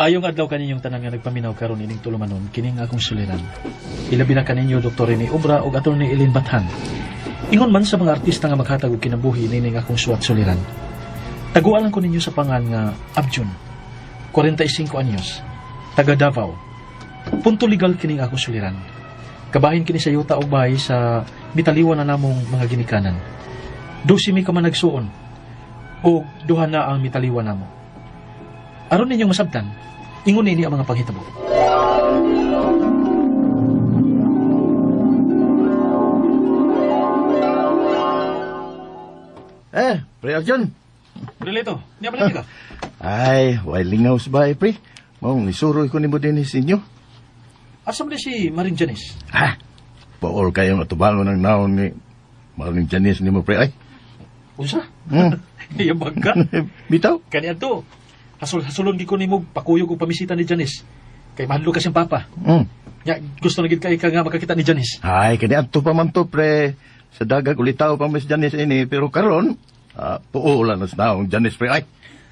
Maayong adlaw kaninyong tanan nga nagpaminaw karon ining tulumanon kining akong suliran. Ilabi na kaninyo Dr. Rene Obra ug Atty. Eileen Bathan. Ingon man sa mga artista nga maghatag og kinabuhi nining akong suwat suliran. Tagualan ko ninyo sa pangan nga Abjun, 45 anyos, taga Davao. Punto legal kining akong suliran. Kabahin kini sa yuta og bahay sa mitaliwan na namong mga ginikanan. 12 ka man nagsuon ug duha na ang mitaliwan namo. Aron ninyong masabtan, ingon ini ang mga panghitabo. Pre Arjun. Relito, niya balik ka? Ay, way lingaw sa bahay, pre. Maong isuroy ko ni mo din sa inyo. Asa man si Maring Janice? Paol kayong atubangon ng naon ni Maring Janice ni mo, pre. Ay, Unsa? Hmm. Iyabag ka? Bitaw? Kaniya to. Hasulon gi ko nimo pakuyog og pamisita ni Janice. Kay mahadlo ka siyang papa. Ya, gusto na gid kay ka nga makakita ni Janice. Ay, kani adto pa man to, pre. Sa dagag ulitaw pa mas Janice ini, pero karon, puulan na sa naong Janice, pre. Ay,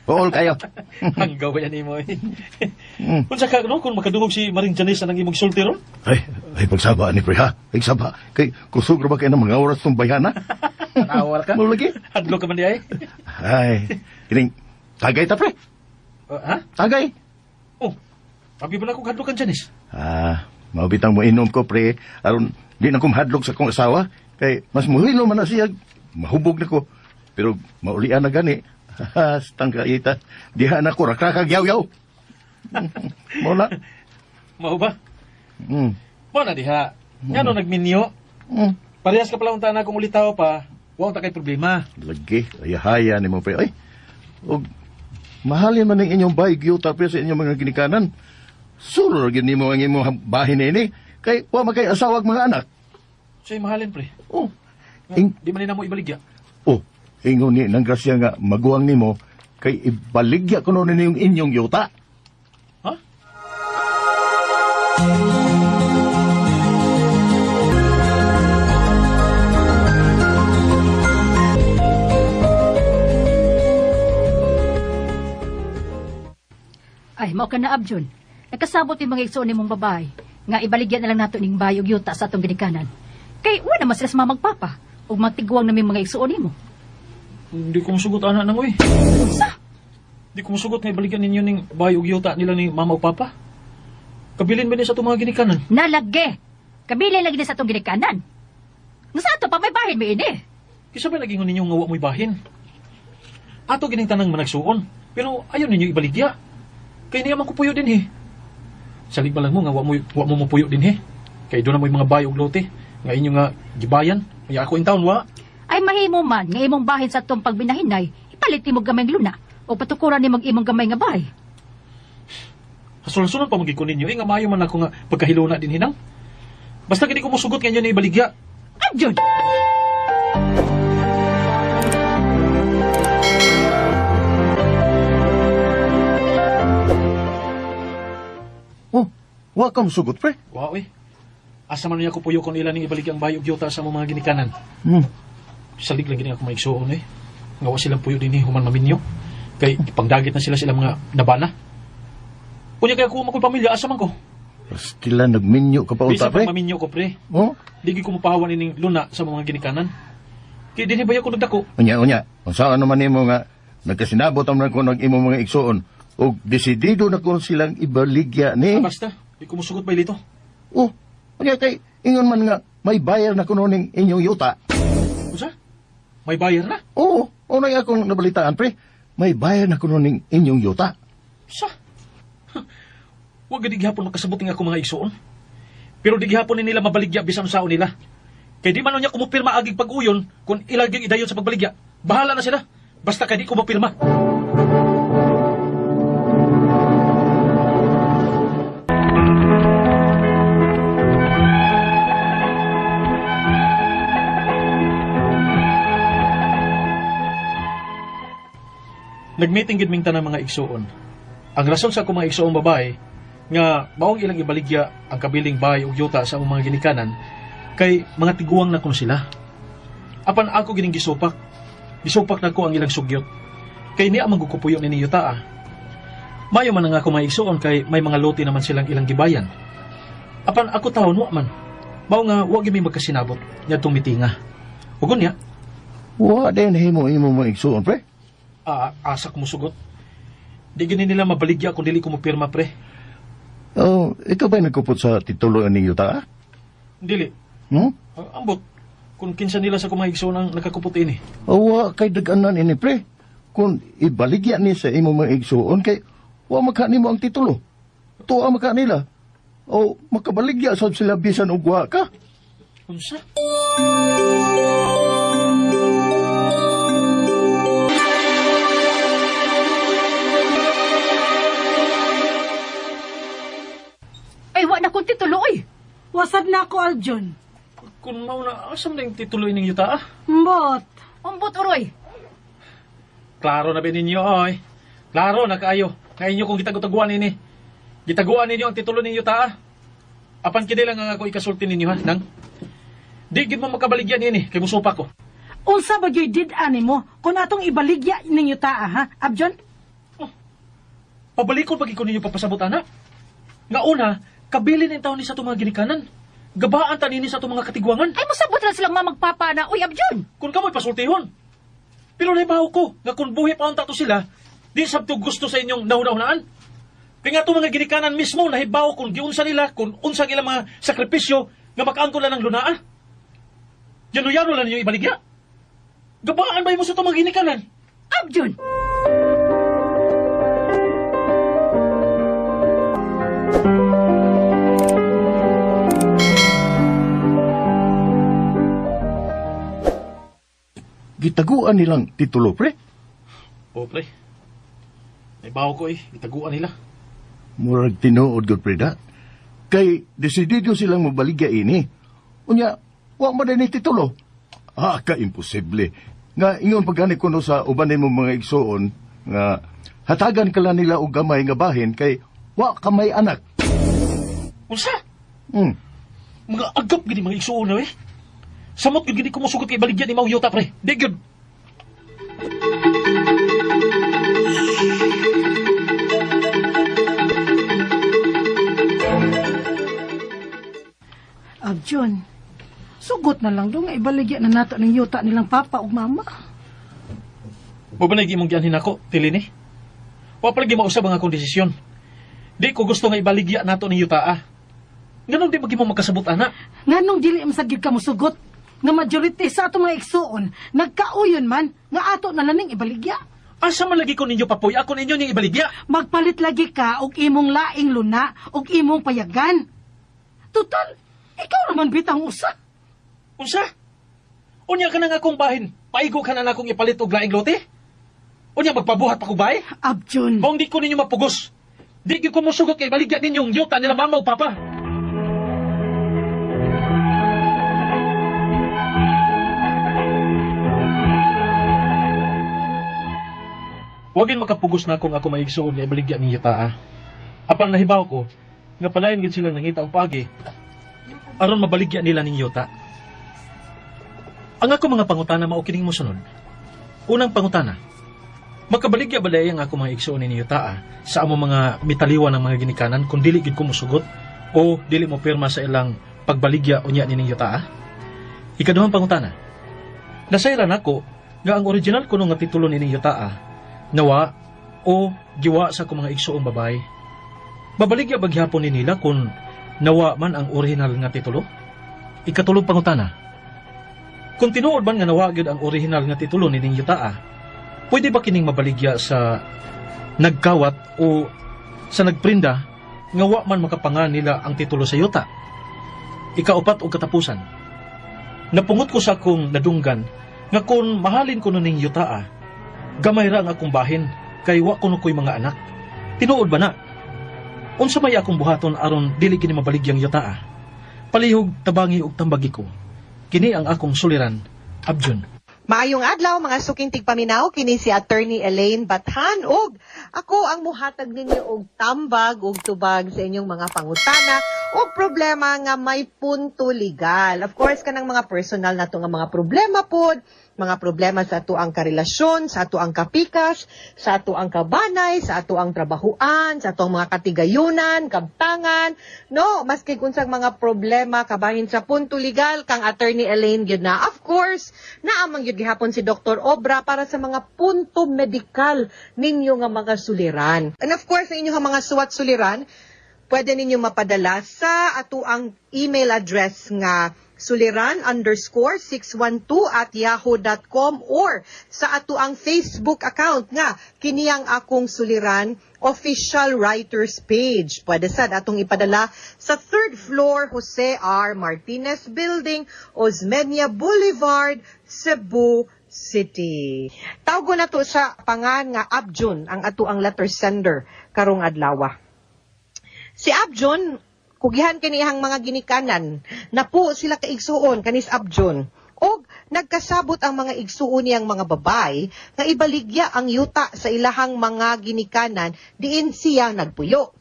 puol kayo. Ang gawa yan nimo. Unsa ka no kung makadungog si Maring Janice nang imong sulti ron? Ay, pagsaba ni pre, ha? Pagsaba. Kay, kusog ra ba kayo ng mga oras tong bayan, ha? Nawal ka? Mo lagi? Hadlo ka man di ay? Ay, kining, tagay ta, pre. Ha? Tagay. Oh, abi ba na kung hadlo kan Janice? Maubitang mo inom ko, pre. Aron, di na ko mahadlok sa kong asawa. Kay, mas muhino man na siya. Mahubog na ko. Pero, maulian na gani. Stang kaita. Diha na ko, rakrakag yaw-yaw. Muna. Mao ba? Mo na diha. Ngano nagminyo? Parehas ka pala unta na kung ulitaw pa. Wa ta kay problema. Lagi, ayahaya ni mo, pre. Ay, og, mahalin man ang inyong bahay, tapos sa inyong mga ginikanan. Suro rin mo ang inyong bahay na ini. Kay, wa makay asawag mga anak. Sa'y mahalin, pre. Oh. Di man na mo ibaligya. Oh, ingon ni nang grasya nga maguwang nimo kay ibaligya ko noon yung inyong yuta. Ha? Ay, mao ka na, Abjun. Nagkasabot yung mga igsoon ni mong babae nga ibaligyan na lang nato ning bayog yuta sa atong ginikanan. Kay wala naman sila sa mamagpapa o magtiguang na may mga igsoon ni mo. Hindi ko masugot anak nang uy. Sa? Hindi ko masugot nga ibaligyan ninyo ning bayog yuta nila ni mama o papa. Kabilin ba niya sa itong mga ginikanan? Nalagge! Kabilin lagi na sa atong ginikanan. Nga sa ato pa may bahin mo ini. Kisa ba naging ninyo nga wa mo'y bahin? Ato gining tanang managsuon. Pero ayaw ninyo ibaligya. Kaya niya man ko puyo din he. Salig ba lang mo nga wa mo mapuyo din he. Kaya doon na mo'y mga bayog lote. Nga inyo nga gibayan. Kaya ako in town wa. Ay mahimo man nga imong bahin sa atong pagbinahinay. Ipalit mo gamay ng luna o patukuran ni mag imong gamay nga bahay. Hasul-sunan pa magikon ninyo. Nga maayo man ako nga pagkahiluna din hinang. Basta gini ko musugot nga inyo na ibaligya. Abjun! Oh, wa ka musugot, pre. Wow eh. Asa man niya ko puyo kung ilan ning ibaligya ang bayog yuta sa mga ginikanan. Salig lang gini ako maigsuon eh. Nga wa silang puyo din eh human maminyo. Kay ipangdagit na sila mga nabana. Kunya kaya ko makoy pamilya asa man ko. Kila nagminyo ka pa Bisa unta, pre. pa maminyo ko pre. Oh, Digi ko mapahawan ining luna sa mga ginikanan. Kaya dinhi ba ko nagdako? unya. Kung saan naman nimo nga, nagkasinabot ang ko nag imo mga igsuon, o desidido na kung silang ibaligya ni. Basta, di ko musugot ba ilito. Oh, unya kay, ingon man nga, may bayar na kuno ning inyong yuta. Usa? May bayar na? Oo, unay akong nabalitaan, pre. May bayar na kuno ning inyong yuta. Sa? Huwag di gihapon makasabuting ako mga igsuon. Pero di gihapon ni nila mabaligya bisan sao nila. Kaya di man niya kumupirma aging pag-uyon kung ilaging idayon sa pagbaligya. Bahala na sila. Basta kaya di kumupirma. Nagmeeting gid ming tanang mga igsuon. Ang rason sa akong mga igsuon babae nga maong ilang ibaligya ang kabiling bahay ug yuta sa among mga ginikanan kay mga tiguang na kuno sila. Apan ako gining gisupak na ko ang ilang sugyot. Kay niya magkukupuyo ni yuta. Mayo man nga ako maigsuon kay may mga lote naman silang ilang gibayan. Apan ako taon wa man. Mao nga wa gyud mi magkasinabot ngadtong mitinga. Ugon niya, Wa din imo maigsuon, pre. asak mo sugot. Di gini nila mabaligya kung dili ko mo pirma, pre. Oh, ikaw ba nagkupot sa titulo ni Yuta? Dili. Hmm? Ambot. Kung kinsa nila sa kumaigsuon ang nakakupot ini. Wa kay daganan ini, pre. Kung ibaligya ni sa imo maigsuon kay wa makanimo ang titulo. Tuwa makanila. O makabaligya sad sila bisan og wa ka. Unsa? Ay, wa na kong titulo, oy. Wasad na ako, Aljon. Kung mao na asam na yung titulo ining yuta, Mbot. Umbot, uroy. Klaro na ba ninyo, oy? Klaro na kaayo. Kaya inyo kung gitaguan ini. Gitaguan ninyo ang titulo ninyo ta. Apan kini lang nga ako ikasulti ninyo ha, nang. Di gid mo makabaligyan ini, kay musupa ko. Unsa ba yo'y did-ani mo kung atong ibaligya ninyo taa, ha, Abjon? Pabalikon pag ko ninyo papasabot ana. Nga una, kabilin ang taon ni sa itong mga ginikanan. Gabaan ta nini sa itong mga katigwangan. Ay, musabot lang silang mamagpapa na, uy, Abjun. Kung kamoy pasultihon. Pero naibaw ko, nga kung buhi pa tato sila, di sabto gusto sa inyong nauna-unaan. Kaya nga itong mga ginikanan mismo, nahibaw kung giunsa nila, kung unsa ilang mga sakripisyo, nga makaangkon lang ng lunaa. Yano-yano lang ninyo ibaligya. Gabaan ba mo sa itong mga ginikanan? Abjun! Gitaguan nilang titulo, pre. O, pre. Naibaw ko itaguan nila. Murag tinuod gud, pre, da. Kay desidido silang mabaligya ini. Unya, wa man ni titulo. Ka imposible. Nga ingon pagani kuno sa ubanin mo mga igsuon nga hatagan kala nila og gamay nga bahin kay wa ka may anak. Unsa? Hmm. Mga agap gini mga igsuon na Samot gini ko musugot kay baligyan ni Mauyota, pre. Di gud. Abjon, sugot na lang do nga ibaligya na nato ng yuta nilang papa ug mama. Mabalagi mong gianhin ako, Tilini. Wa palagi mausab ang akong desisyon. Di ko gusto nga ibaligya nato ni Yutaa. Ganun di magi mo makasabot, ana. Nganong dili masagid ka mo sugot nga majority sa ato mga igsuon nagkauyon man nga ato na laning ibaligya. Asa man lagi ko ninyo papoy, ako ninyo niyang ibaligya. Magpalit lagi ka og imong laing luna og imong payagan. Total, ikaw naman bitang usa. Unsa? Unya ka na nga akong bahin. Paigo ka na akong ipalit og laing lote? Unya magpabuhat pa ko bay? Abjon, Kung di ko ninyo mapugos, di ko musugot kay baligya ninyong yuta nila mama o papa. Wagin makapugos na kung ako maigsuon nga ibaligya ni yuta. Apan nahibaw ko, nga palayon gid silang nangita og pagi, aron mabaligya nila ning yuta. Ang ako mga pangutana mao kining mosunod. Unang pangutana, makabaligya ba day ang ako mga igsuon ni yuta sa amo mga mitaliwan ng mga ginikanan kung dili gid ko musugot o dili mo pirma sa ilang pagbaligya unya ni yuta? Ikaduhang pangutana, nasayran ako nga ang original kuno nga titulo ni yuta nawa o giwa sa akong mga igsuong babay. Babaligya bagyapon ni nila kung nawa man ang original nga titulo? Ikatulong pangutana, kung tinuod man nga nawa gyud ang original nga titulo ni yuta, pwede ba kining mabaligya sa nagkawat o sa nagprinda nga wa man makapangan nila ang titulo sa yuta? Ikaupat o katapusan, napungot ko sa akong nadunggan nga kung mahalin ko ning yuta, gamay ra ang akong bahin kay wa kuno ko'y mga anak. Tinuod ba na? Unsa may akong buhaton aron dili kini mabaligyang yuta? Palihog tabangi ug tambagi ko. Kini ang akong suliran, Abjun. Maayong adlaw mga suking tigpaminaw, kini si Attorney Elaine Bathan ug ako ang muhatag ninyo og tambag ug tubag sa inyong mga pangutana o problema nga may punto legal. Of course, kanang mga personal na to nga mga problema pod, mga problema sa ato ang karelasyon, sa ato ang kapikas, sa ato ang kabanay, sa ato ang trabahuan, sa ato ang mga katigayunan, kabtangan, no? Maski kunsang mga problema kabahin sa punto legal, kang Attorney Elaine gyud na. Of course, naamang gyud gihapon si Dr. Obra para sa mga punto medikal ninyo nga mga suliran. And of course, sa inyo nga mga suwat suliran, pwede ninyo mapadala sa ato ang email address nga suliran_612@yahoo.com or sa ato ang Facebook account nga kiniyang akong suliran official writers page. Pwede sad atong ipadala sa 3rd floor Jose R. Martinez Building, Osmeña Boulevard, Cebu City. Tawgo na to sa pangan nga Abjun ang ato ang letter sender karong adlaw. Si Abjon, kugihan kaniyang mga ginikanan, na po sila kaigsuon kanis Abjon. Og nagkasabot ang mga igsuon niyang mga babay nga ibaligya ang yuta sa ilahang mga ginikanan diin siya nagpuyo.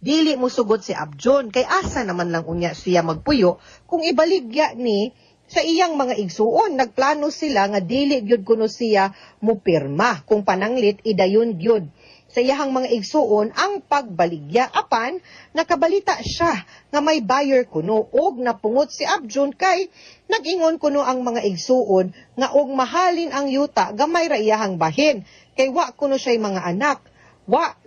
Dili mo sugot si Abjon, kay asa naman lang unya siya magpuyo kung ibaligya ni sa iyang mga igsuon. Nagplano sila nga dili gyud kuno siya mupirma kung pananglit idayon gyud sa iyahang mga igsuon ang pagbaligya. Apan nakabalita siya nga may buyer kuno og napungot si Abjon kay nag-ingon kuno ang mga igsuon nga og mahalin ang yuta gamay ra iyahang bahin kay wa kuno siya mga anak.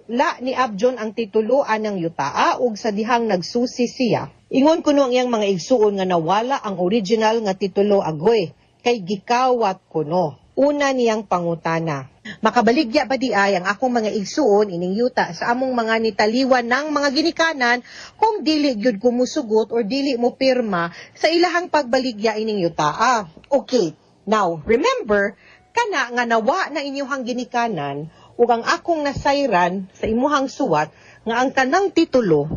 La ni Abjon ang tituluan ng yutaa og sa dihang nagsusi siya. Ingon kuno ang iyang mga igsuon nga nawala ang original nga titulo agoy kay gikawat kuno. Una niyang pangutana, makabaligya ba di ay ang akong mga igsuon ining yuta sa among mga nitaliwan ng mga ginikanan kung dili gyud ko musugot or dili mo pirma sa ilahang pagbaligya ining yuta? Okay, now remember kana nga nawa na inyuhang ginikanan ug ang akong nasayran sa imuhang suwat nga ang tanang titulo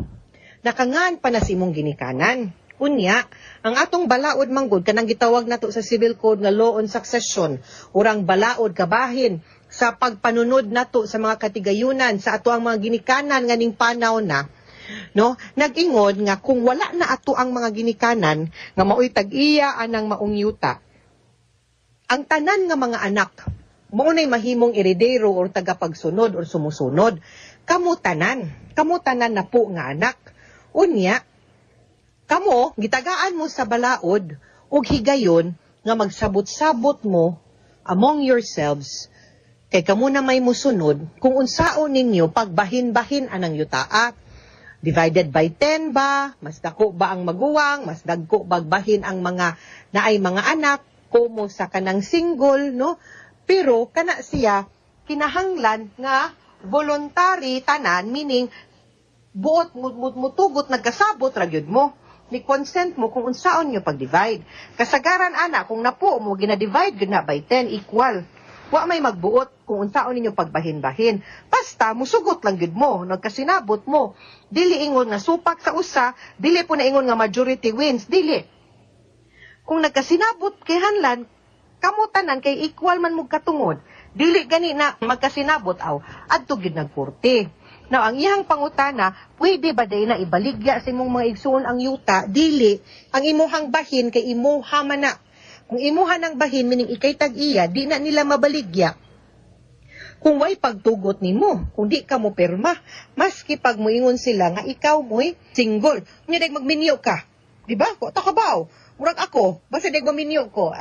nakangan pa na sa imong ginikanan. Unya, ang atong balaod manggod kanang gitawag nato sa civil code nga law on succession, urang balaod kabahin sa pagpanunod nato sa mga katigayunan sa ato ang mga ginikanan nga ning panaw na, no? Nag-ingon nga kung wala na ato ang mga ginikanan nga maoy tag-iya anang maong yuta, ang tanan nga mga anak mao nay mahimong heredero or tagapagsunod or sumusunod. Kamutanan na po nga anak. Unya, kamo, gitagaan mo sa balaod o higayon nga magsabot-sabot mo among yourselves kay kamo na may musunod kung unsaon ninyo pagbahin-bahin anang yutaa. Divided by 10 ba? Mas dako ba ang maguwang? Mas dagko bagbahin ang mga naay mga anak? Kumo sa kanang single, no? Pero kana siya kinahanglan nga voluntary tanan, meaning buot mutugot nagkasabot ra gyud mo. Ni consent mo kung unsaon nyo pag-divide. Kasagaran ana, kung napo mo gina-divide gud na by 10 equal. Wa may magbuot kung unsaon ninyo pagbahin-bahin. Basta musugot lang gud mo, nagkasinabot mo. Dili ingon nga supak sa usa, dili po na ingon nga majority wins, dili. Kung nagkasinabot kay hanlan, kamutanan kay equal man mo katungod. Dili gani na magkasinabot aw adto gid nagkorte. Now, ang iyang pangutana, pwede ba day na ibaligya sa imong mga igsuon ang yuta? Dili, ang imuhang bahin kay imuha man na. Kung imuha ng bahin, meaning ikay tag-iya, di na nila mabaligya. Kung way pagtugot nimo, kung di ka mo perma, maski pag muingon sila nga ikaw mo'y single. Nga dag magminyo ka. Diba? Ko takabaw. Murag ako, basta dag maminyo ko.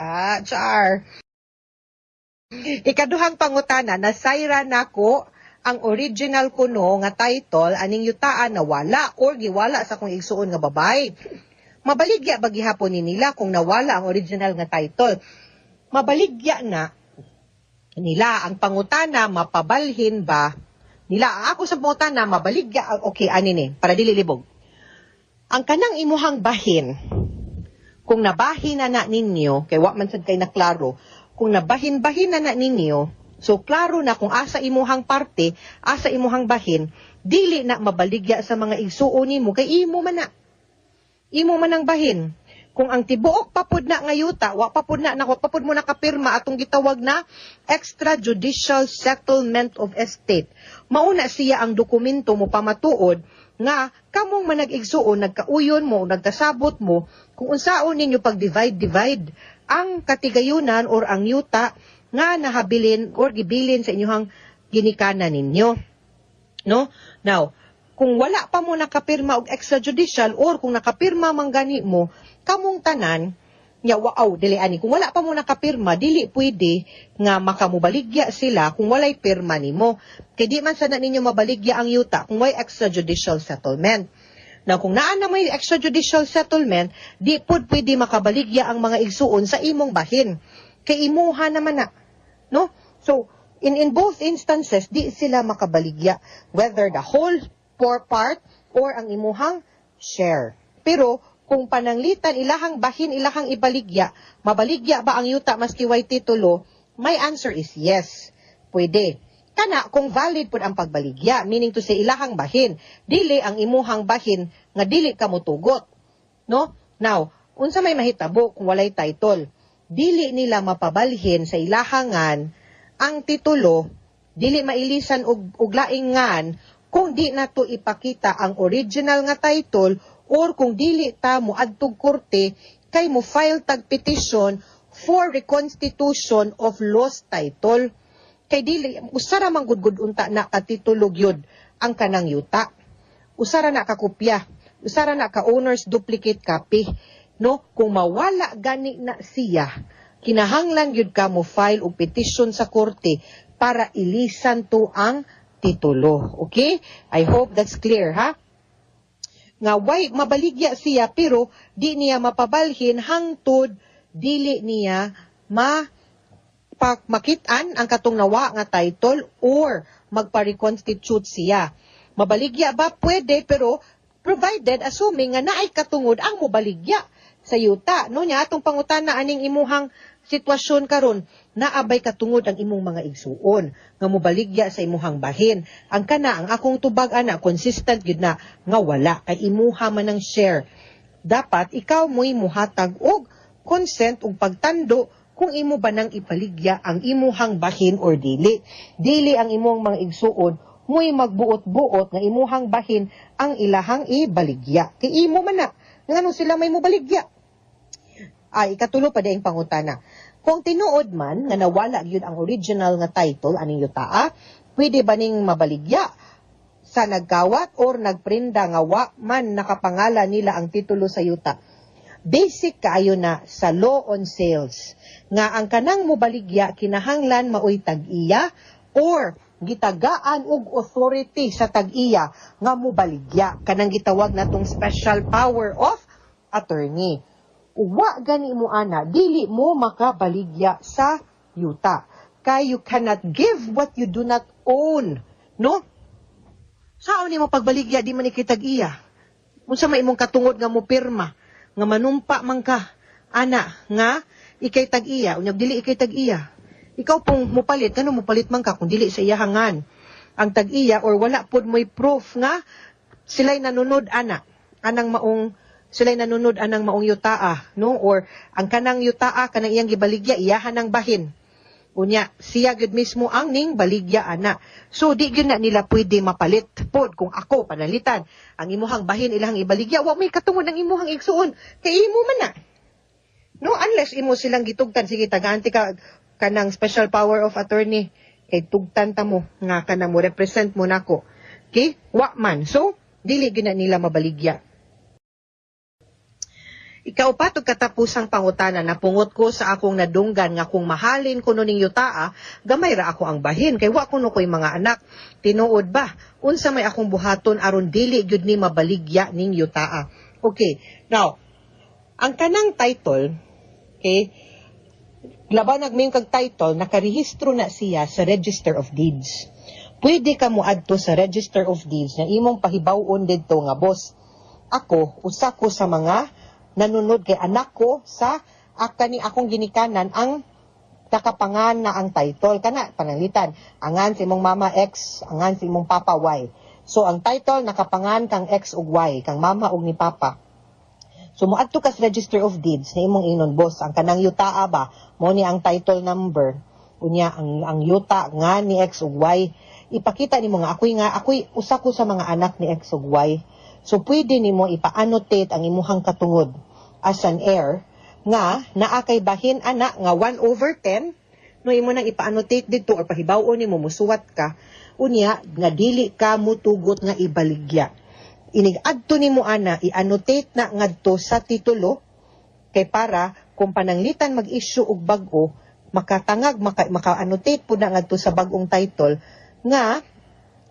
Char. Ikaduhang pangutana, nasayra nako ang original kuno nga title aning yutaan nawala or giwala sa kung igsuon nga babay. Mabaligya ba gihapon ni nila kung nawala ang original nga title? Mabaligya na nila ang pangutana, mapabalhin ba nila? Ang ako sa pangutana, mabaligya. Okay, ani ni, para dili libog. Ang kanang imuhang bahin, kung nabahin na ninyo, kay wa man sad kay naklaro, kung nabahin-bahin na ninyo, so, klaro na kung asa imuhang parte, asa imuhang bahin, dili na mabaligya sa mga igsuon nimo kay imo man na. Imo man ang bahin. Kung ang tibuok papud na ngayuta, wa papud na papud mo nakapirma atong gitawag na extrajudicial settlement of estate. Mauna siya ang dokumento mo pamatuod nga kamong manag-igsuon nagkauyon mo o nagkasabot mo kung unsaon ninyo pag-divide ang katigayunan or ang yuta nga nahabilin or gibilin sa inyong ginikanan ninyo. No? Now, kung wala pa mo nakapirma og extrajudicial or kung nakapirma man gani mo, kamong tanan, nya waaw, dili ani. Kung wala pa mo nakapirma, dili pwede nga makamubaligya sila kung walay pirma nimo. Kay di man sana ninyo mabaligya ang yuta kung way extrajudicial settlement. Now, kung naa na may extrajudicial settlement, di pud pwede makabaligya ang mga igsuon sa imong bahin. Kay imuha naman na. No? So, in both instances, di sila makabaligya. Whether the whole part or ang imuhang share. Pero, kung pananglitan ilahang bahin, ilahang ibaligya, mabaligya ba ang yuta maski way titulo? My answer is yes. Pwede. Kana kung valid pud ang pagbaligya, meaning to say ilahang bahin, dili ang imuhang bahin nga dili ka motugot. No? Now, unsa may mahitabo kung walay title? Dili nila mapabalhin sa ilahangan ang titulo, dili mailisan og laingan kung di na to ipakita ang original nga title or kung dili ta mo adtog korte kay mo file tag petition for reconstitution of lost title. Kay dili usara man gud unta na katitulog yun ang kanang yuta. Usara na ka kopya, usara na ka owner's duplicate copy. No, kung mawala gani na siya, kinahanglan yun ka mo file o petition sa korte para ilisan to ang titulo. Okay? I hope that's clear, ha? Nga way mabaligya siya pero di niya mapabalhin hangtod dili niya makitaan ang katong nawa nga title or magpa-reconstitute siya. Mabaligya ba? Pwede, pero provided assuming nga naay katungod ang mobaligya sa yuta. No nya atong pangutana aning imuhang sitwasyon karon, naabay katungod ang imong mga igsuon nga mobaligya sa imuhang bahin. Ang kana ang akong tubag ana consistent gyud na nga wala kay imuha man ang share. Dapat ikaw mo'y muhatag og consent ug pagtando kung imo ba nang ipaligya ang imuhang bahin or dili. Dili ang imong mga igsuon mo'y magbuot-buot nga imuhang bahin ang ilahang ibaligya. Kay imo man na ngano sila may mobaligya. Ay, ikatulo pa daing pangutana. Kung tinuod man, nga nawala yun ang original nga title, aning yutaa, pwede ba ning mabaligya sa nagkawat or nagprinda nga wa man nakapangalan nila ang titulo sa yuta? Basic kaayo na sa law on sales, nga ang kanang mobaligya kinahanglan maoy tag-iya or gitagaan og authority sa tag-iya nga mobaligya. Kanang gitawag natong special power of attorney. Wa gani mo ana, dili mo makabaligya sa yuta. Kay you cannot give what you do not own. No? Saan ni mo pagbaligya, di man ikitag-iya. Unsa may imong katungod nga mo pirma, nga manumpa man ka, ana, nga ikay tag-iya, unyag dili ikay tag-iya. Ikaw pong mupalit, kano mupalit man ka kung dili sa iyahangan ang tag-iya or wala pod mo'y proof nga sila'y nanunod ana, anang maong sila'y nanunod anang maong yutaa, no? Or ang kanang yutaa, kanang iyang gibaligya, iyahan ng bahin. Unya, siya gud mismo ang ning baligya ana. So, di gyud na nila pwede mapalit. Pod, kung ako panalitan, ang imuhang bahin, ilang ibaligya, wa may katungod ng imuhang igsuon. Kay imo man na. No? Unless imo silang gitugtan, sige, taganti ka kanang special power of attorney. Kay tugtan ta mo, nga kanang mo represent mo nako. Okay? Wa man. So, dili gyud na nila mabaligya. Ikaw pa tog katapusang pangutana na pungot ko sa akong nadunggan nga kung mahalin kuno ning yutaa, gamay ra ako ang bahin kay wa kuno ko'y mga anak. Tinuod ba? Unsa may akong buhaton aron dili gyud ni mabaligya ning yutaa. Okay. Now, ang kanang title, okay, laban nagming kag title, nakarehistro na siya sa Register of Deeds. Pwede ka moadto sa Register of Deeds na imong pahibaw-on didto nga boss. Ako, usa ko sa mga nanunod kay anak ko sa kani akong ginikanan ang nakapangan na ang title kana pananglitan angan si imong mama X, angan si imong papa Y. So ang title nakapangan kang X ug Y, kang mama ug ni papa. So moadto ka sa Register of Deeds na imong inon boss, ang kanang yutaa ba mo ni ang title number unya ang yuta nga ni X ug Y ipakita nimo nga ako'y usa ko sa mga anak ni X ug Y. So pwede nimo ipa-annotate ang imuhang katungod as an heir nga naa kay bahin ana nga 1/10 no imo nang ipa-annotate dito or pahibaw-on nimo musuwat ka unya nga dili ka mutugot nga ibaligya. Inig adto nimo ana i-annotate na ngadto sa titulo kay para kung pananglitan mag-issue og bag-o makatangag maka-annotate pud na ngadto sa bag-ong title nga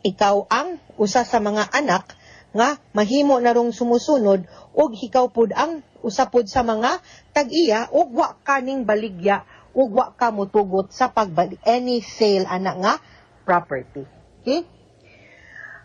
ikaw ang usa sa mga anak nga mahimo na rong sumusunod ug ikaw pud ang usapod sa mga tag-iya ug wa kaning baligya ug wa ka mutugot sa pagbalik any sale ana nga property. Okay?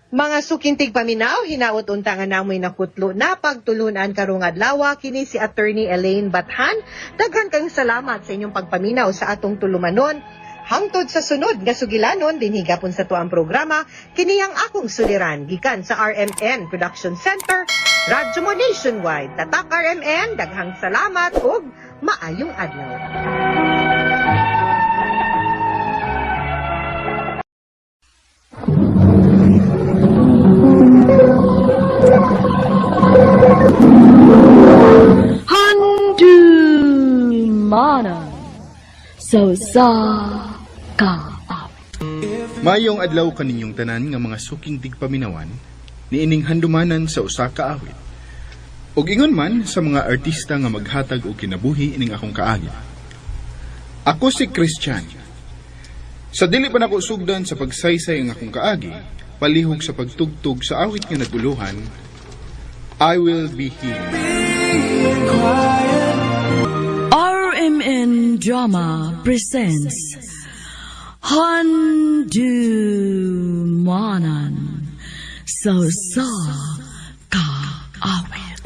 Mga sukintig paminaw, hinaot unta nga namoy nakutlo na pagtulunan karong adlaw kini si Attorney Elaine Bathan. Daghan kang salamat sa inyong pagpaminaw sa atong tulumanon. Hangtod sa sunod nga sugilanon dinhi gapon sa tuang programa kini ang akong suliran gikan sa RMN Production Center, Radyo Mo Nationwide. Tatak RMN, daghang salamat ug maayong adlaw. Mana so sa ka. Mayong adlaw kaninyong tanan nga mga suking tigpaminawan niining handumanan sa usa ka awit. Ug ingon man sa mga artista nga maghatag og kinabuhi ining akong kaagi. Ako si Christian. Sa dili pa nako sugdan sa pagsaysay ang akong kaagi, palihog sa pagtugtog sa awit nga naguluhan, I Will Be Here. RMN Drama presents Handumanan so sa ka awit.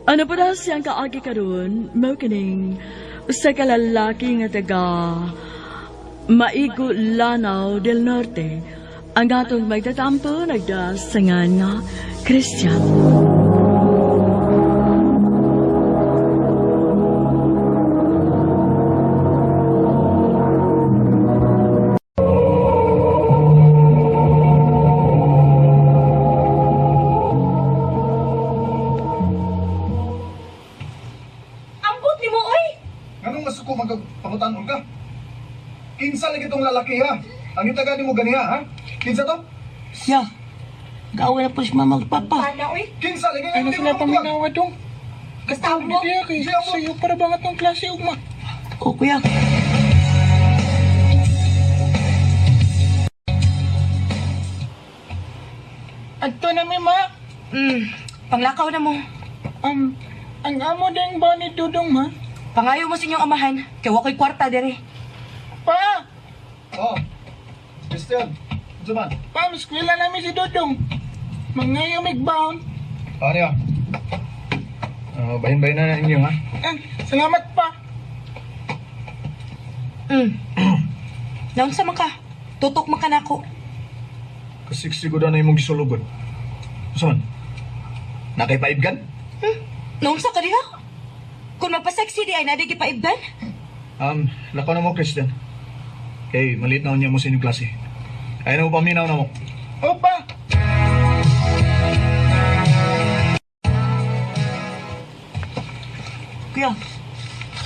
Ano pa daw siyang kaagi karon, mao kining usa ka lalaki nga taga Maigo Lanao del Norte, ang atong magtatampo nagdasangan nga Christian. Ambot ni mo, oy! Anong masuko magpangutanon ka? Kinsa lagi itong lalaki ha? Ang yung taga ni mo ganiha ha? Kinsa to? Ya, gawin na po si mama at papa. Ana, oy! Kinsa lagi? Ano sila paminawa dong? Gustavo mo? Hindi kay sa'yo para bang atong klase ugma. O kuya. Adto na mi ma. Panglakaw na mo. Ang amo ding ba ni Dudong ma? Pangayo mo sa inyong amahan, kay wa ko'y kwarta dire. Pa! Oh, Christian, ito man. Pa, miskwila namin si Dudong. Mangayo migbound. Ano yan? Bahin-bahin na ninyo ha? Salamat pa. Naunsa man ka? Tutok man ka na ako. Kasiksi ko na imong gisulugod. Saan? Nakaipaibgan? Naunsa ka diha? Kung magpa-sexy di ay nadig ipaibban? Lakaw na mo, Christian. Okay, maliit na niya mo sa inyong klase. Ayaw na mo paminaw na mo. Opa! Kuya,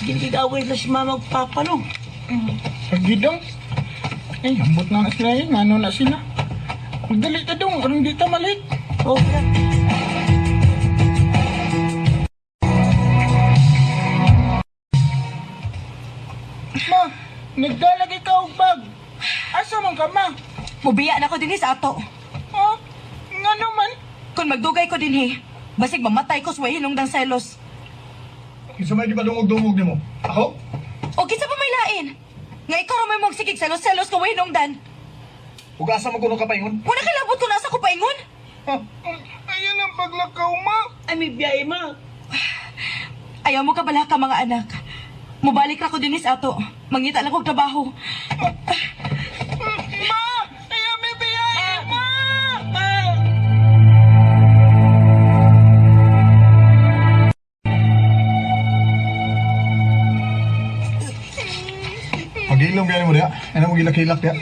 ginigawin na si mama at papa no. Pagidong? Ay, ambot na sila yun. Ano na sila? Magdali ka dong. Anong dito malik? Oo, kuya. Ma, nagdalagay ka og bag. Asa man ka, ma? Mubiya na ko dinhi sa ato. Ha? Nga naman? Kung magdugay ko dinhi, basig mamatay ko sa hinungdang selos. Isa may gipadungog-dungog ni mo. Ako? O kinsa pa may lain? Nga ikaw ra may mong sigig selos-selos ka hinungdan. Ugasa mo kuno ka paingon? Wala kilabot ko nasa ko paingon. Ayan ang paglakaw, ma. Ay, may biyahe, ma. Ayaw mo ka bala ka mga anak. Mubalik ra ko dinhi sa ato. Mangita lang kog trabaho. Ma! Ayan, may biyahe, ma! mong ilakilak ya.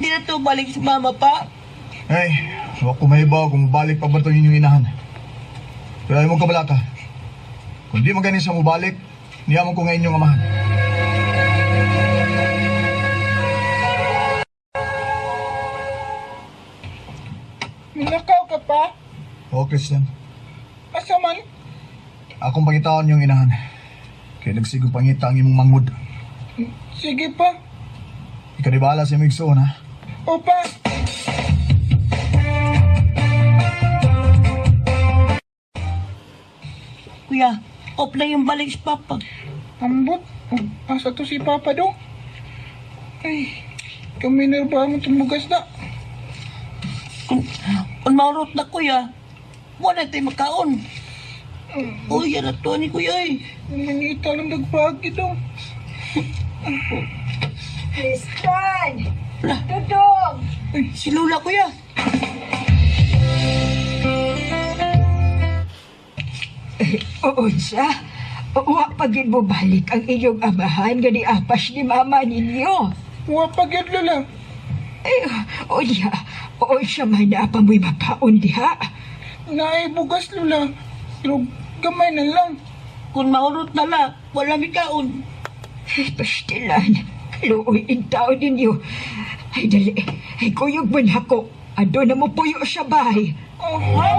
Di na to balik si mama pa. Ay, huwag ko mahibaw kung balik pa ba ito inyong inahan. Pero ayaw mong kabalaka. Kung di maganin sa mubalik, niyaman ko ngayon yung amahan. Nakaw ka pa? Oo, Christian. Asa man? Akong pangitaan yung inahan. Kaya nagsigong pangita ang imong mangod. Sige pa. Ikaw di bahala sa migsoon, ha? Opa. Kuya, off na yung balik si Papa. Ambot? Asa to si Papa do? Ay, kami nerba mo tumugas na. Kung maurot na kuya, wala tayo makaon. Uy, yan na to ni kuya eh. Nanginita lang nagpagi daw. Christian! Dudong! Uy, si Lula kuya. Oo siya. Wa pagin mo balik ang inyong amahan nga ni apas ni mama ninyo. Wapagyan Lula. O diha, o siya man na pa mo'y makaon diha. Naibugas Lula. Pero gamay na lang. Kung maurot na lang, wala mikaon. Pastilan, luoy in tao ninyo. Ay dali, ay kuyog man ako. Ado na mo puyo sa bahay. Ha?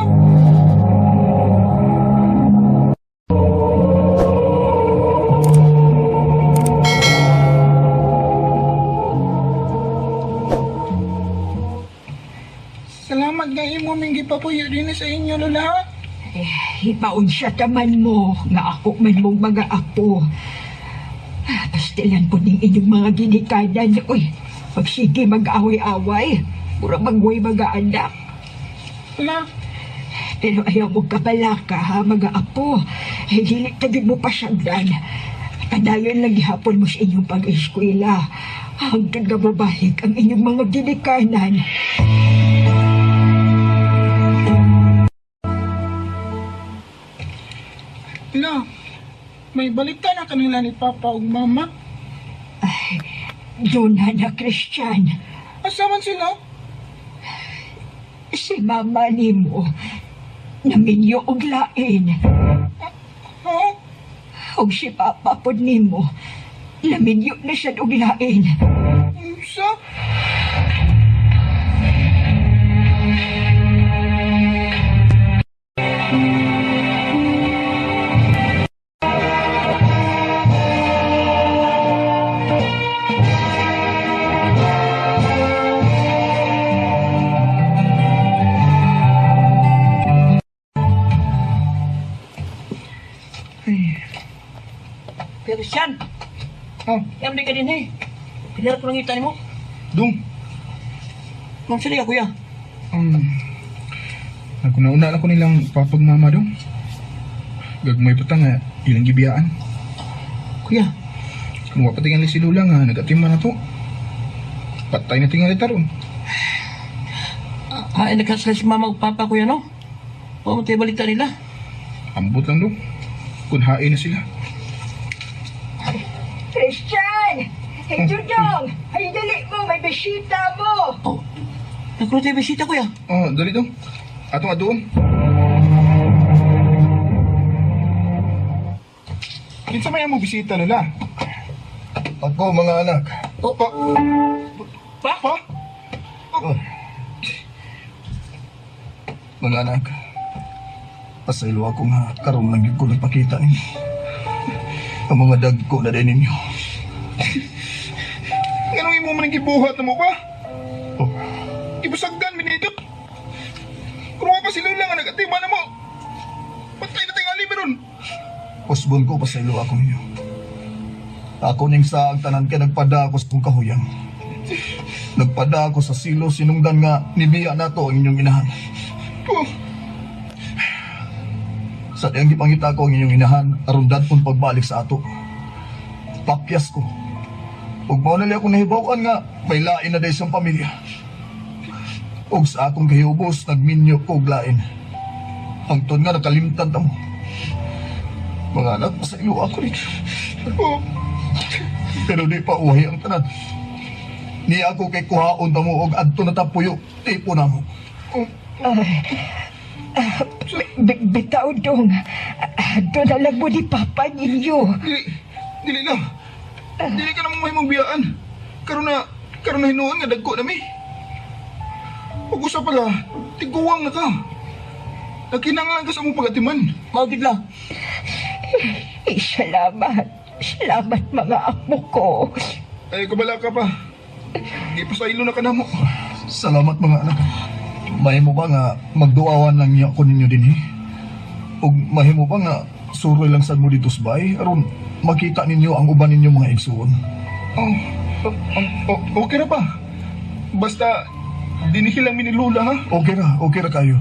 Salamat nga imo ming gipapuyo din sa inyo, Lola, ha? Hibaon siya taman mo, nga ako man mong mga apo. Pastilan po ning inyong mga ginikanan. Uy, magsige mag-away-away. Mura magway mga anak. Lola, Pero ayaw mo kabalaka ha, mga apo. Dili tagin mo pa siyagdan. Kadayon lang gihapon mo sa inyong pag-eskwela. Hanggang nga mabalik ang inyong mga ginikanan. Lola, may balita na kanila ni Papa ug Mama. Doon na Christian. Asa man sila? Si mama ni mo, naminyo og lain. Ha? Og si papa pod ni mo, naminyo na siya og lain. Sa? Pero Christian, Oh, yan di ka din eh. Pilar ko lang itan mo. Dong. Nung sila kuya. Ako nauna ako nilang papagmama dong. Gagmay pa nga, ilang gibiyaan. Kuya, Kung wapatingan si Lula nga, nagatima na to. Patay na tingali taron. ay nagkasala si Mama ug Papa kuya no? O mo tayo balita nila. Ambot lang dong. Kung hain na sila. Christian! Hey, Dudong! Ay, dali mo, may bisita mo! Oh, nagkaroon tayo bisita kuya. Oh, dali dong. Atong adoon. Kinsa may mo bisita nila? Ako, mga anak. Oh, Pa? Oh. Mga anak, pasaylo ako nga karon lang yun ko nagpakita ninyo. Ang mga dagko na din ninyo. Ganong imo man ang gibuhat na mo ba? Oh, Ibusagdan, minidot. Kung pa si Lula nga nagatima na mo. Patay na tingali meron. Pusbon ko pasaylo ako ninyo. Ako ning sa ang tanan ka nagpada ako sa kong kahuyang. Nagpada ako sa silo sinungdan nga nibiya na to ang inyong inahan. Oh, Sa diyang gipangita ko ang inyong inahan, aron dadpon pagbalik sa ato. Papyas ko. Ug mao na li ako nahibaw-an nga may lain na day sa pamilya. Ug sa akong kahubos nagminyo ko og lain. Hangtod nga nakalimtan ta mo. Mga anak, pasaylo ako rin. oh. Pero di pa uhay ang tanan. Ni ako kay kuhaon tamo og adto na tapuyo tipo namo. Bitaw dong. Doon na lang mo ni Papa ninyo. Dili na. Dili ka namang mahimong biyaan. Karon na hinuon nga dagko na mi. Ug usa pala, tiguwang na ka. Nakinanglan ka sa mong pagatiman. Maugid lang. Salamat. Salamat mga apo ko. Ay, kabala ka pa. Di pa sa ilo na ka na mo. Salamat mga anak. Mahimo ba nga magduawan lang niya ko ninyo din ug mahimo ba nga suroy lang sad mo dito sa bay aron makita ninyo ang uban ninyo mga igsuon. Okay na pa. Basta, dinihilang mi ni Lola, ha? Okay ra kayo.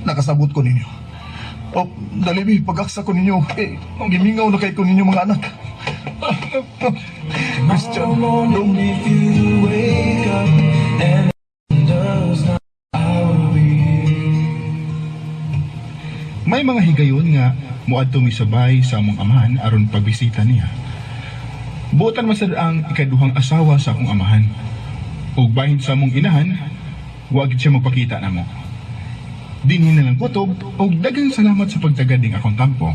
Nakasabot ko ninyo. O, dalibi, pag-aksa ko ninyo, gimingaw na kayo ko ninyo mga anak. Christian, dong. May mga higayon nga muadto misabay sa among amahan aron pagbisita niya. Buotan man sad ang ikaduhang asawa sa akong amahan. Ug bahin sa among inahan, wa gid siya magpakita namo. Dinhi na lang kutob ug daghang salamat sa pagtagad ning akong tampo.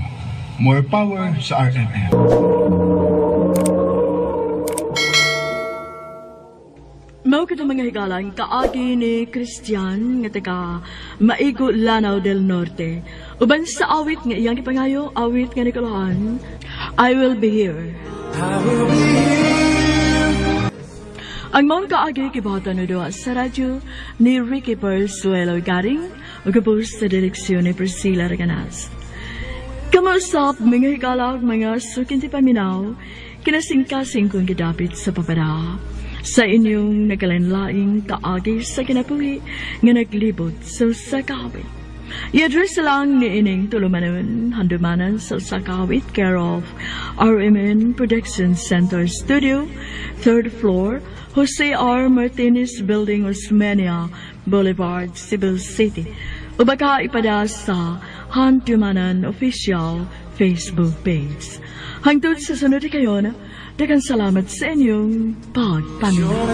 More power sa RMN. Mao kita mga higalan kaagi ni Christian nga taga Maigo, Lanao del Norte. Uban sa awit nga iyang gipangayo, awit nga Nicolahan, I Will Be Here. Ang mga kaagi kibata na doon sa radyo ni Ricky Persuelo Garing o kapos sa direksyon ni Priscilla Reganas. Kamusap mga higalag mga sukinti paminaw, kinasingkasing kong gidapit sa papara. Sa inyong nagkalanlaing kaagi sa kinapuhi nga naglibot sa sakawit. I-address lang ni ining tulumanon handumanan sa sakawit care of RMN Production Center Studio, 3rd floor, Jose R. Martinez Building, Osmeña Boulevard, Cebu City. O baka ipada sa Handumanan Official Facebook page. Hangtod sa sunod kayo na, daghang salamat sa inyong pagpanunood.